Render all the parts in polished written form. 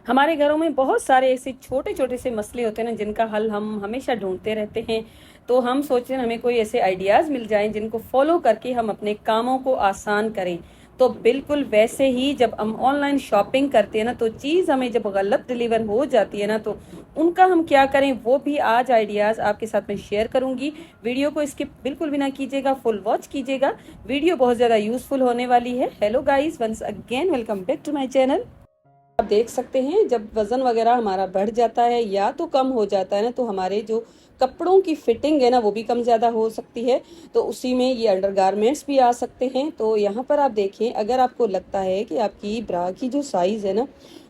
हमारे घरों में बहुत सारे ऐसे छोटे छोटे से मसले होते हैं ना, जिनका हल हम हमेशा ढूंढते रहते हैं। तो हम सोचते हैं हमें कोई ऐसे आइडियाज मिल जाएं जिनको फॉलो करके हम अपने कामों को आसान करें। तो बिल्कुल वैसे ही जब हम ऑनलाइन शॉपिंग करते हैं ना, तो चीज हमें जब गलत डिलीवर हो जाती है ना, तो उनका हम क्या करें, वो भी आज आइडियाज आपके साथ में शेयर करूंगी। वीडियो को स्किप बिल्कुल भी ना कीजिएगा, फुल वॉच कीजिएगा। वीडियो बहुत ज्यादा यूजफुल होने वाली है। Hello guys, once again welcome back to my channel. आप देख सकते हैं जब वजन वगैरह हमारा बढ़ जाता है या तो कम हो जाता है ना, तो हमारे जो कपड़ों की फिटिंग है ना, वो भी कम ज्यादा हो सकती है। तो उसी में ये अंडरगारमेंट्स भी आ सकते हैं। तो यहाँ पर आप देखें, अगर आपको लगता है कि आपकी ब्रा की जो साइज है ना,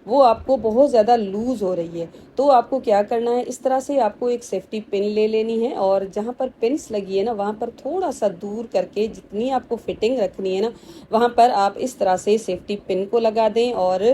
वो आपको बहुत ज्यादा लूज हो रही है, तो आपको क्या करना है, इस तरह से आपको एक सेफ्टी पिन ले लेनी है और जहाँ पर पिन्स लगी है ना, वहां पर थोड़ा सा दूर करके जितनी आपको फिटिंग रखनी है ना, वहां पर आप इस तरह से सेफ्टी पिन को लगा दें। और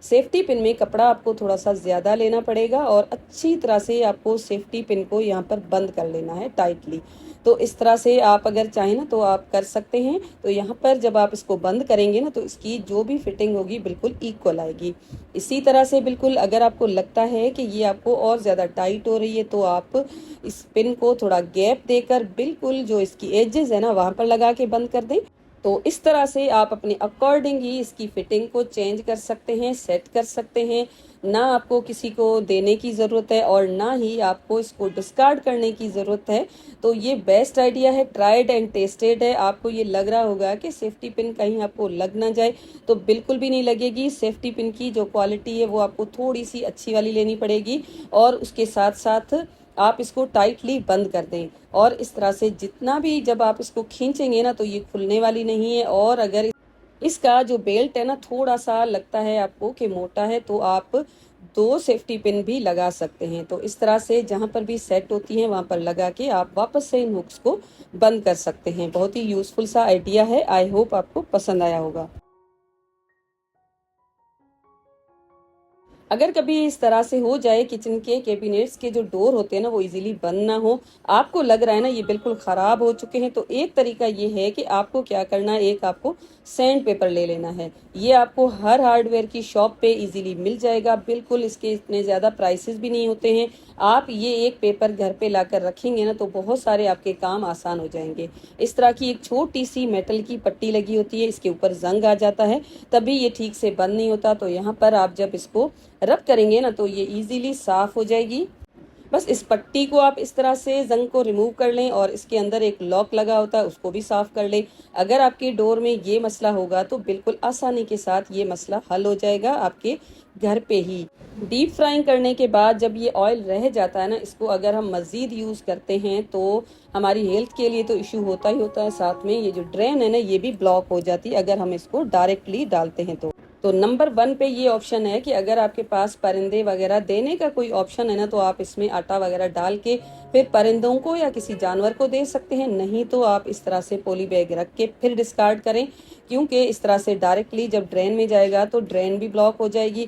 सेफ्टी पिन में कपड़ा आपको थोड़ा सा ज़्यादा लेना पड़ेगा और अच्छी तरह से आपको सेफ्टी पिन को यहाँ पर बंद कर लेना है टाइटली। तो इस तरह से आप अगर चाहें ना तो आप कर सकते हैं। तो यहाँ पर जब आप इसको बंद करेंगे ना, तो इसकी जो भी फिटिंग होगी बिल्कुल इक्वल आएगी। इसी तरह से बिल्कुल अगर आपको लगता है कि ये आपको और ज़्यादा टाइट हो रही है, तो आप इस पिन को थोड़ा गैप देकर बिल्कुल जो इसकी एजेस है ना, वहाँ पर लगा के बंद कर दें। तो इस तरह से आप अपने अकॉर्डिंग ही इसकी फिटिंग को चेंज कर सकते हैं, सेट कर सकते हैं। ना आपको किसी को देने की ज़रूरत है और ना ही आपको इसको डिस्कार्ड करने की ज़रूरत है। तो ये बेस्ट आइडिया है, ट्राइड एंड टेस्टेड है। आपको ये लग रहा होगा कि सेफ्टी पिन कहीं आपको लग ना जाए, तो बिल्कुल भी नहीं लगेगी। सेफ्टी पिन की जो क्वालिटी है वो आपको थोड़ी सी अच्छी वाली लेनी पड़ेगी और उसके साथ साथ आप इसको टाइटली बंद कर दें। और इस तरह से जितना भी जब आप इसको खींचेंगे ना, तो ये खुलने वाली नहीं है। और अगर इसका जो बेल्ट है ना, थोड़ा सा लगता है आपको कि मोटा है, तो आप दो सेफ्टी पिन भी लगा सकते हैं। तो इस तरह से जहां पर भी सेट होती है वहां पर लगा के आप वापस से इन हुक्स को बंद कर सकते हैं। बहुत ही यूजफुल सा आइडिया है। आई होप आपको पसंद आया होगा। अगर कभी इस तरह से हो जाए, किचन के कैबिनेट्स के जो डोर होते हैं ना, वो इजीली बंद ना हो, आपको लग रहा है ना ये बिल्कुल खराब हो चुके हैं, तो एक तरीका ये है कि आपको क्या करना है, एक आपको सैंड पेपर ले लेना है। ये आपको हर हार्डवेयर की शॉप पे इजीली मिल जाएगा। बिल्कुल इसके इतने ज्यादा प्राइसेस भी नहीं होते हैं। आप ये एक पेपर घर पे लाकर रखेंगे ना, तो बहुत सारे आपके काम आसान हो जाएंगे। इस तरह की एक छोटी सी मेटल की पट्टी लगी होती है, इसके ऊपर जंग आ जाता है, तभी ये ठीक से बंद नहीं होता। तो यहाँ पर आप जब इसको रब करेंगे ना, तो ये इजीली साफ हो जाएगी। बस इस पट्टी को आप इस तरह से जंग को रिमूव कर लें और इसके अंदर एक लॉक लगा होता है, उसको भी साफ कर लें। अगर आपके डोर में ये मसला होगा, तो बिल्कुल आसानी के साथ ये मसला हल हो जाएगा आपके घर पे ही। डीप फ्राइंग करने के बाद जब ये ऑयल रह जाता है ना, इसको अगर हम मजीद यूज करते हैं तो हमारी हेल्थ के लिए तो इशू होता ही होता है, साथ में ये जो ड्रेन है ना, ये भी ब्लॉक हो जाती है अगर हम इसको डायरेक्टली डालते हैं। तो नंबर 1 पे ये ऑप्शन है कि अगर आपके पास परिंदे वगैरह देने का कोई ऑप्शन है ना, तो आप इसमें आटा वगैरह डाल के फिर परिंदों को या किसी जानवर को दे सकते हैं। नहीं तो आप इस तरह से पॉली बैग रख के फिर डिस्कार्ड करें, क्योंकि इस तरह से डायरेक्टली जब ड्रेन में जाएगा तो ड्रेन भी ब्लॉक हो जाएगी।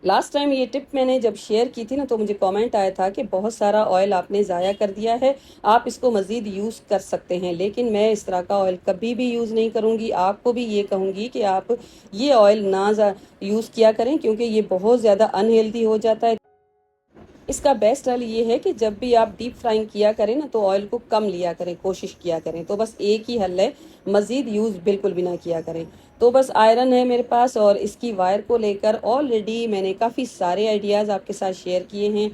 लास्ट टाइम ये टिप मैंने जब शेयर की थी ना, तो मुझे कमेंट आया था कि बहुत सारा ऑयल आपने ज़ाया कर दिया है, आप इसको मज़ीद यूज़ कर सकते हैं। लेकिन मैं इस तरह का ऑयल कभी भी यूज़ नहीं करूँगी। आपको भी ये कहूँगी कि आप ये ऑयल ना यूज़ किया करें, क्योंकि ये बहुत ज़्यादा अनहेल्दी हो जाता है। इसका बेस्ट हल ये है कि जब भी आप डीप फ्राइंग किया करें ना, तो ऑयल को कम लिया करें, कोशिश किया करें। तो बस एक ही हल है, मजीद यूज बिल्कुल भी ना किया करें। तो बस आयरन है मेरे पास और इसकी वायर को लेकर ऑलरेडी मैंने काफ़ी सारे आइडियाज़ आपके साथ शेयर किए हैं।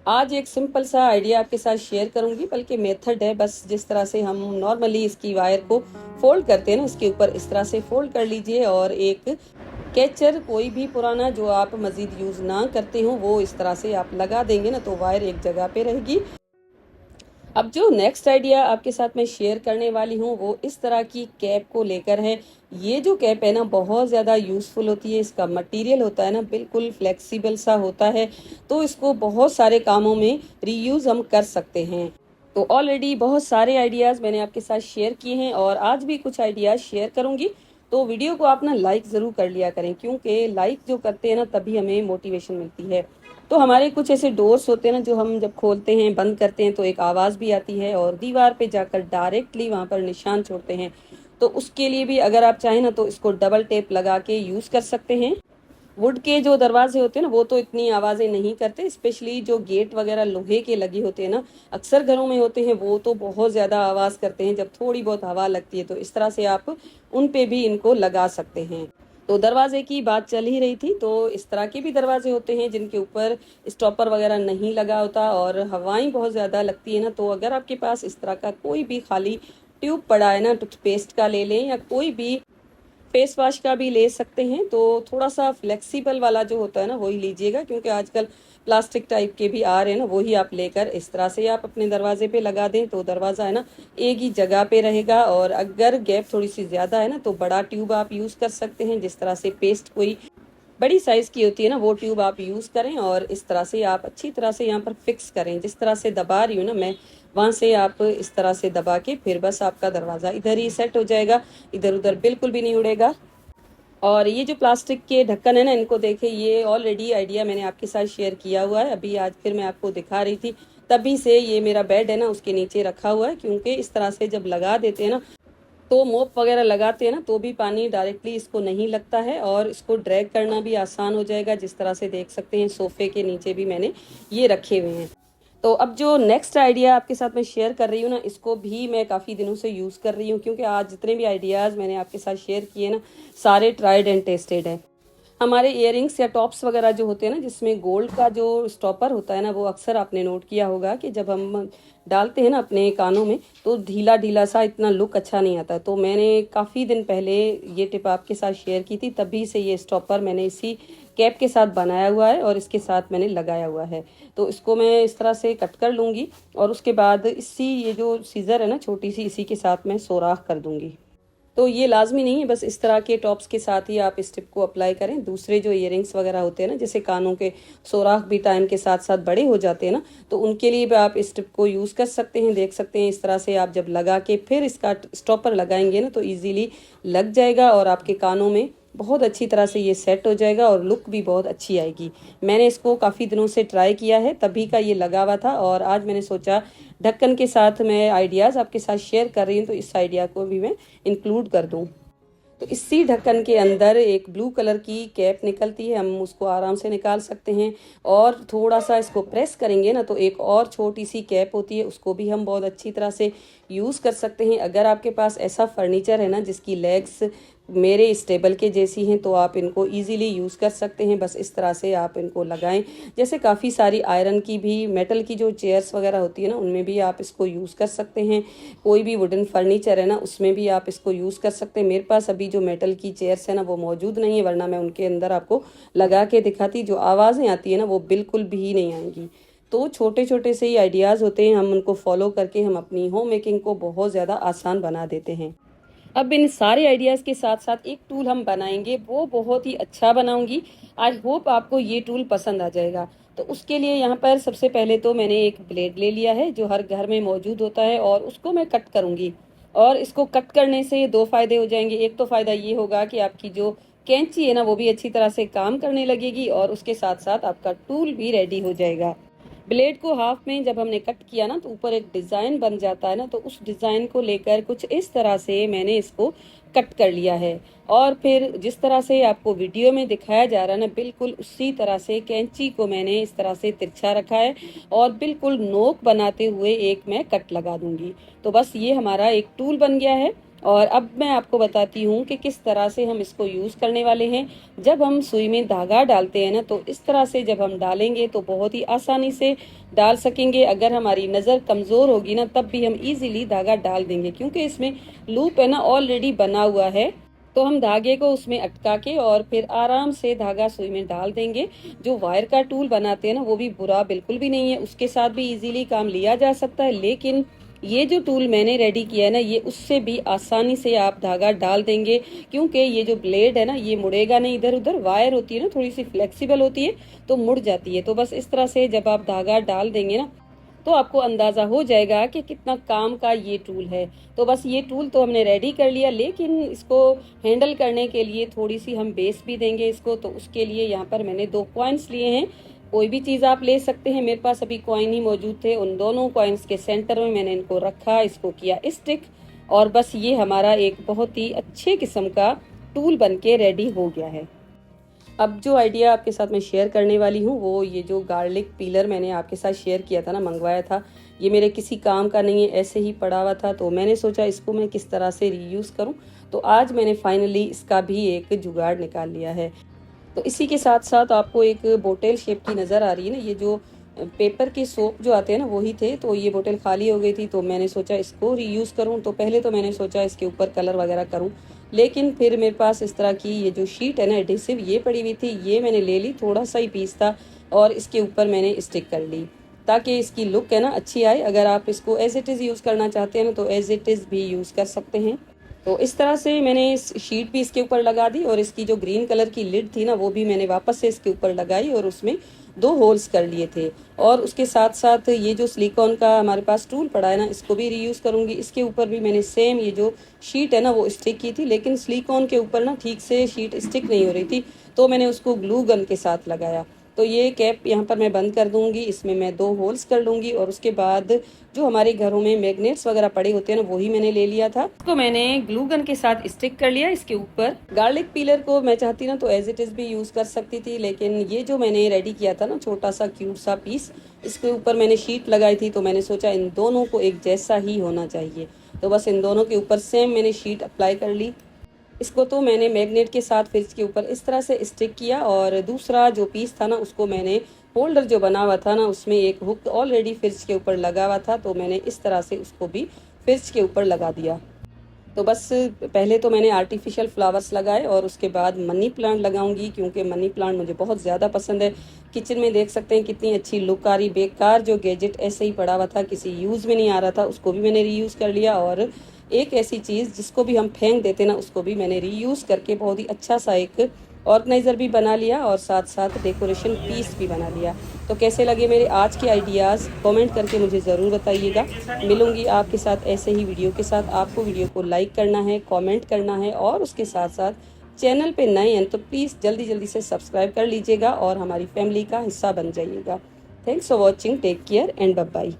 आज एक सिंपल सा आइडिया आपके साथ शेयर करूंगी, बल्कि मेथड है। बस जिस तरह से हम नॉर्मली इसकी वायर को फोल्ड करते हैं ना, इसके ऊपर इस तरह से फोल्ड कर लीजिए और एक कैचर कोई भी पुराना जो आप मजीद यूज ना करते हो, वो इस तरह से आप लगा देंगे ना, तो वायर एक जगह पे रहेगी। अब जो नेक्स्ट आइडिया आपके साथ मैं शेयर करने वाली हूँ, वो इस तरह की कैप को लेकर है। ये जो कैप है ना, बहुत ज़्यादा यूज़फुल होती है। इसका मटेरियल होता है ना, बिल्कुल फ्लेक्सिबल सा होता है, तो इसको बहुत सारे कामों में रीयूज़ हम कर सकते हैं। तो ऑलरेडी बहुत सारे आइडियाज़ मैंने आपके साथ शेयर किए हैं और आज भी कुछ आइडियाज़ शेयर करूंगी। तो वीडियो को आप ना लाइक ज़रूर कर लिया करें, क्योंकि लाइक जो करते हैं ना, तभी हमें मोटिवेशन मिलती है। तो हमारे कुछ ऐसे डोर्स होते हैं ना, जो हम जब खोलते हैं बंद करते हैं तो एक आवाज़ भी आती है और दीवार पे जाकर डायरेक्टली वहां पर निशान छोड़ते हैं। तो उसके लिए भी अगर आप चाहें ना, तो इसको डबल टेप लगा के यूज़ कर सकते हैं। वुड के जो दरवाजे होते हैं ना वो तो इतनी आवाज़ें नहीं करते, स्पेशली जो गेट वगैरह लोहे के लगे होते हैं ना, अक्सर घरों में होते हैं, वो तो बहुत ज़्यादा आवाज़ करते हैं जब थोड़ी बहुत हवा लगती है। तो इस तरह से आप उन पे भी इनको लगा सकते हैं। तो दरवाजे की बात चल ही रही थी, तो इस तरह के भी दरवाजे होते हैं जिनके ऊपर स्टॉपर वगैरह नहीं लगा होता और हवाएं बहुत ज़्यादा लगती है ना, तो अगर आपके पास इस तरह का कोई भी खाली ट्यूब पड़ा है ना, टूथपेस्ट का ले लें या कोई भी फेस वॉश का भी ले सकते हैं। तो थोड़ा सा फ्लेक्सिबल वाला जो होता है ना वही लीजिएगा, क्योंकि आजकल प्लास्टिक टाइप के भी आ रहे हैं ना, वही आप लेकर इस तरह से आप अपने दरवाजे पे लगा दें तो दरवाज़ा है ना एक ही जगह पे रहेगा। और अगर गैप थोड़ी सी ज़्यादा है ना तो बड़ा ट्यूब आप यूज़ कर सकते हैं, जिस तरह से पेस्ट कोई बड़ी साइज की होती है ना वो ट्यूब आप यूज़ करें और इस तरह से आप अच्छी तरह से यहाँ पर फिक्स करें। जिस तरह से दबा रही हूँ ना मैं, वहाँ से आप इस तरह से दबा के फिर बस आपका दरवाज़ा इधर ही सेट हो जाएगा, इधर उधर बिल्कुल भी नहीं उड़ेगा। और ये जो प्लास्टिक के ढक्कन है ना, इनको देखे, ये ऑलरेडी आइडिया मैंने आपके साथ शेयर किया हुआ है, अभी आज फिर मैं आपको दिखा रही थी। तभी से ये मेरा बेड है ना उसके नीचे रखा हुआ है, क्योंकि इस तरह से जब लगा देते हैं ना तो मोप वगैरह लगाते हैं ना तो भी पानी डायरेक्टली इसको नहीं लगता है और इसको ड्रैग करना भी आसान हो जाएगा। जिस तरह से देख सकते हैं सोफे के नीचे भी मैंने ये रखे हुए हैं। तो अब जो नेक्स्ट आइडिया आपके साथ मैं शेयर कर रही हूँ ना, इसको भी मैं काफ़ी दिनों से यूज़ कर रही हूँ, क्योंकि आज जितने भी आइडियाज़ मैंने आपके साथ शेयर किए ना सारे ट्राइड एंड टेस्टेड हैं। हमारे इयररिंग्स या टॉप्स वगैरह जो होते हैं ना जिसमें गोल्ड का जो स्टॉपर होता है ना, वो अक्सर आपने नोट किया होगा कि जब हम डालते हैं ना अपने कानों में तो ढीला ढीला सा इतना लुक अच्छा नहीं आता। तो मैंने काफ़ी दिन पहले ये टिप आपके साथ शेयर की थी, तभी से ये स्टॉपर मैंने इसी कैप के साथ बनाया हुआ है और इसके साथ मैंने लगाया हुआ है। तो इसको मैं इस तरह से कट कर लूँगी और उसके बाद इसी ये जो सीज़र है ना छोटी सी, इसी के साथ मैं सोराख कर दूँगी। तो ये लाजमी नहीं है बस इस तरह के टॉप्स के साथ ही आप इस टिप को अप्लाई करें। दूसरे जो इयररिंग्स वगैरह होते हैं ना, जैसे कानों के सोराख भी टाइम के साथ साथ बड़े हो जाते हैं ना, तो उनके लिए भी आप इस टिप को यूज़ कर सकते हैं। देख सकते हैं इस तरह से आप जब लगा के फिर इसका स्टॉपर लगाएंगे ना तो ईजीली लग जाएगा और आपके कानों में बहुत अच्छी तरह से ये सेट हो जाएगा और लुक भी बहुत अच्छी आएगी। मैंने इसको काफ़ी दिनों से ट्राई किया है, तभी का ये लगा हुआ था और आज मैंने सोचा ढक्कन के साथ मैं आइडियाज़ आपके साथ शेयर कर रही हूँ तो इस आइडिया को भी मैं इंक्लूड कर दूँ। तो इसी ढक्कन के अंदर एक ब्लू कलर की कैप निकलती है, हम उसको आराम से निकाल सकते हैं और थोड़ा सा इसको प्रेस करेंगे ना तो एक और छोटी सी कैप होती है, उसको भी हम बहुत अच्छी तरह से यूज़ कर सकते हैं। अगर आपके पास ऐसा फर्नीचर है ना जिसकी लेग्स मेरे इस टेबल के जैसी हैं तो आप इनको इजीली यूज़ कर सकते हैं। बस इस तरह से आप इनको लगाएं। जैसे काफ़ी सारी आयरन की भी, मेटल की जो चेयर्स वगैरह होती है ना उनमें भी आप इसको यूज़ कर सकते हैं। कोई भी वुडन फर्नीचर है ना उसमें भी आप इसको यूज़ कर सकते हैं। मेरे पास अभी जो मेटल की चेयर्स है ना वो मौजूद नहीं है, वरना मैं उनके अंदर आपको लगा के दिखाती। जो आवाज़ें आती है ना वो बिल्कुल भी नहीं आएंगी। तो छोटे छोटे से ही आइडियाज़ होते हैं, हम उनको फॉलो करके हम अपनी होम मेकिंग को बहुत ज़्यादा आसान बना देते हैं। अब इन सारे आइडियाज़ के साथ साथ एक टूल हम बनाएंगे, वो बहुत ही अच्छा बनाऊंगी। आई होप आपको ये टूल पसंद आ जाएगा। तो उसके लिए यहाँ पर सबसे पहले तो मैंने एक ब्लेड ले लिया है जो हर घर में मौजूद होता है और उसको मैं कट करूँगी। और इसको कट करने से दो फायदे हो जाएंगे। एक तो फायदा ये होगा कि आपकी जो कैंची है ना वो भी अच्छी तरह से काम करने लगेगी और उसके साथ साथ आपका टूल भी रेडी हो जाएगा। ब्लेड को हाफ में जब हमने कट किया ना तो ऊपर एक डिज़ाइन बन जाता है ना, तो उस डिज़ाइन को लेकर कुछ इस तरह से मैंने इसको कट कर लिया है। और फिर जिस तरह से आपको वीडियो में दिखाया जा रहा है ना बिल्कुल उसी तरह से कैंची को मैंने इस तरह से तिरछा रखा है और बिल्कुल नोक बनाते हुए एक मैं कट लगा दूंगी। तो बस ये हमारा एक टूल बन गया है। और अब मैं आपको बताती हूँ कि किस तरह से हम इसको यूज़ करने वाले हैं। जब हम सुई में धागा डालते हैं ना तो इस तरह से जब हम डालेंगे तो बहुत ही आसानी से डाल सकेंगे। अगर हमारी नज़र कमज़ोर होगी ना तब भी हम इजीली धागा डाल देंगे, क्योंकि इसमें लूप है ना ऑलरेडी बना हुआ है। तो हम धागे को उसमें अटका के और फिर आराम से धागा सुई में डाल देंगे। जो वायर का टूल बनाते हैं ना वो भी बुरा बिल्कुल भी नहीं है, उसके साथ भी इजीली काम लिया जा सकता है। लेकिन ये जो टूल मैंने रेडी किया है ना ये उससे भी आसानी से आप धागा डाल देंगे, क्योंकि ये जो ब्लेड है ना ये मुड़ेगा नहीं इधर उधर। वायर होती है ना थोड़ी सी फ्लेक्सिबल होती है तो मुड़ जाती है। तो बस इस तरह से जब आप धागा डाल देंगे ना तो आपको अंदाज़ा हो जाएगा कि कितना काम का ये टूल है। तो बस ये टूल तो हमने रेडी कर लिया, लेकिन इसको हैंडल करने के लिए थोड़ी सी हम बेस भी देंगे इसको। तो उसके लिए यहाँ पर मैंने 2 कॉइन्स लिए हैं। कोई भी चीज़ आप ले सकते हैं, मेरे पास अभी कॉइन ही मौजूद थे। उन दोनों कॉइन्स के सेंटर में मैंने इनको रखा, इसको किया स्टिक और बस ये हमारा एक बहुत ही अच्छे किस्म का टूल बन के रेडी हो गया है। अब जो आइडिया आपके साथ मैं शेयर करने वाली हूँ वो ये जो गार्लिक पीलर मैंने आपके साथ शेयर किया था ना, मंगवाया था, ये मेरे किसी काम का नहीं है, ऐसे ही पड़ा हुआ था। तो मैंने सोचा इसको मैं किस तरह से रीयूज़ करूँ। तो आज मैंने फाइनली इसका भी एक जुगाड़ निकाल लिया है। तो इसी के साथ साथ आपको एक बोतल शेप की नज़र आ रही है ना, ये जो पेपर के सोप जो आते हैं ना वही थे। तो ये बोतल खाली हो गई थी तो मैंने सोचा इसको रीयूज़ करूँ। तो पहले तो मैंने सोचा इसके ऊपर कलर वगैरह करूँ, लेकिन फिर मेरे पास इस तरह की ये जो शीट है ना एडहेसिव, ये पड़ी हुई थी, ये मैंने ले ली, थोड़ा सा ही पीस था और इसके ऊपर मैंने स्टिक कर ली ताकि इसकी लुक है ना अच्छी आए। अगर आप इसको एज इट इज़ यूज़ करना चाहते हैं ना तो एज इट इज़ भी यूज़ कर सकते हैं। तो इस तरह से मैंने इस शीट भी इसके ऊपर लगा दी और इसकी जो ग्रीन कलर की लिड थी ना वो भी मैंने वापस से इसके ऊपर लगाई और उसमें 2 होल्स कर लिए थे। और उसके साथ साथ ये जो सिलिकॉन का हमारे पास टूल पड़ा है ना, इसको भी रीयूज़ करूँगी। इसके ऊपर भी मैंने सेम ये जो शीट है ना वो स्टिक की थी, लेकिन सिलिकॉन के ऊपर ना ठीक से शीट स्टिक नहीं हो रही थी, तो मैंने उसको ग्लू गन के साथ लगाया। तो ये कैप यहाँ पर मैं बंद कर दूंगी, इसमें मैं 2 होल्स कर लूँगी और उसके बाद जो हमारे घरों में मैग्नेट्स वगैरह पड़े होते हैं ना वही मैंने ले लिया था, तो मैंने ग्लू गन के साथ स्टिक कर लिया इसके ऊपर। गार्लिक पीलर को मैं चाहती ना तो एज इट इज़ भी यूज़ कर सकती थी, लेकिन ये जो मैंने रेडी किया था ना छोटा सा क्यूट सा पीस, इसके ऊपर मैंने शीट लगाई थी, तो मैंने सोचा इन दोनों को एक जैसा ही होना चाहिए। तो बस इन दोनों के ऊपर सेम मैंने शीट अप्लाई कर ली। इसको तो मैंने मैग्नेट के साथ फ्रिज के ऊपर इस तरह से स्टिक किया और दूसरा जो पीस था ना उसको मैंने होल्डर जो बना हुआ था ना उसमें एक हुक ऑलरेडी फ्रिज के ऊपर लगा हुआ था, तो मैंने इस तरह से उसको भी फ्रिज के ऊपर लगा दिया। तो बस पहले तो मैंने आर्टिफिशियल फ्लावर्स लगाए और उसके बाद मनी प्लांट लगाऊंगी, क्योंकि मनी प्लांट मुझे बहुत ज़्यादा पसंद है। किचन में देख सकते हैं कितनी अच्छी लुक आ रही। बेकार जो गैजेट ऐसे ही पड़ा हुआ था, किसी यूज़ में नहीं आ रहा था, उसको भी मैंने रीयूज़ कर लिया। और एक ऐसी चीज़ जिसको भी हम फेंक देते ना उसको भी मैंने रीयूज़ करके बहुत ही अच्छा सा एक ऑर्गेनाइज़र भी बना लिया और साथ साथ डेकोरेशन पीस भी बना लिया। तो कैसे लगे मेरे आज के आइडियाज़ कमेंट करके मुझे ज़रूर बताइएगा। मिलूंगी आपके साथ ऐसे ही वीडियो के साथ। आपको वीडियो को लाइक करना है, कमेंट करना है और उसके साथ साथ चैनल पे नए हैं तो प्लीज़ जल्दी जल्दी से सब्सक्राइब कर लीजिएगा और हमारी फैमिली का हिस्सा बन जाइएगा। Thanks for watching, take care and bye bye.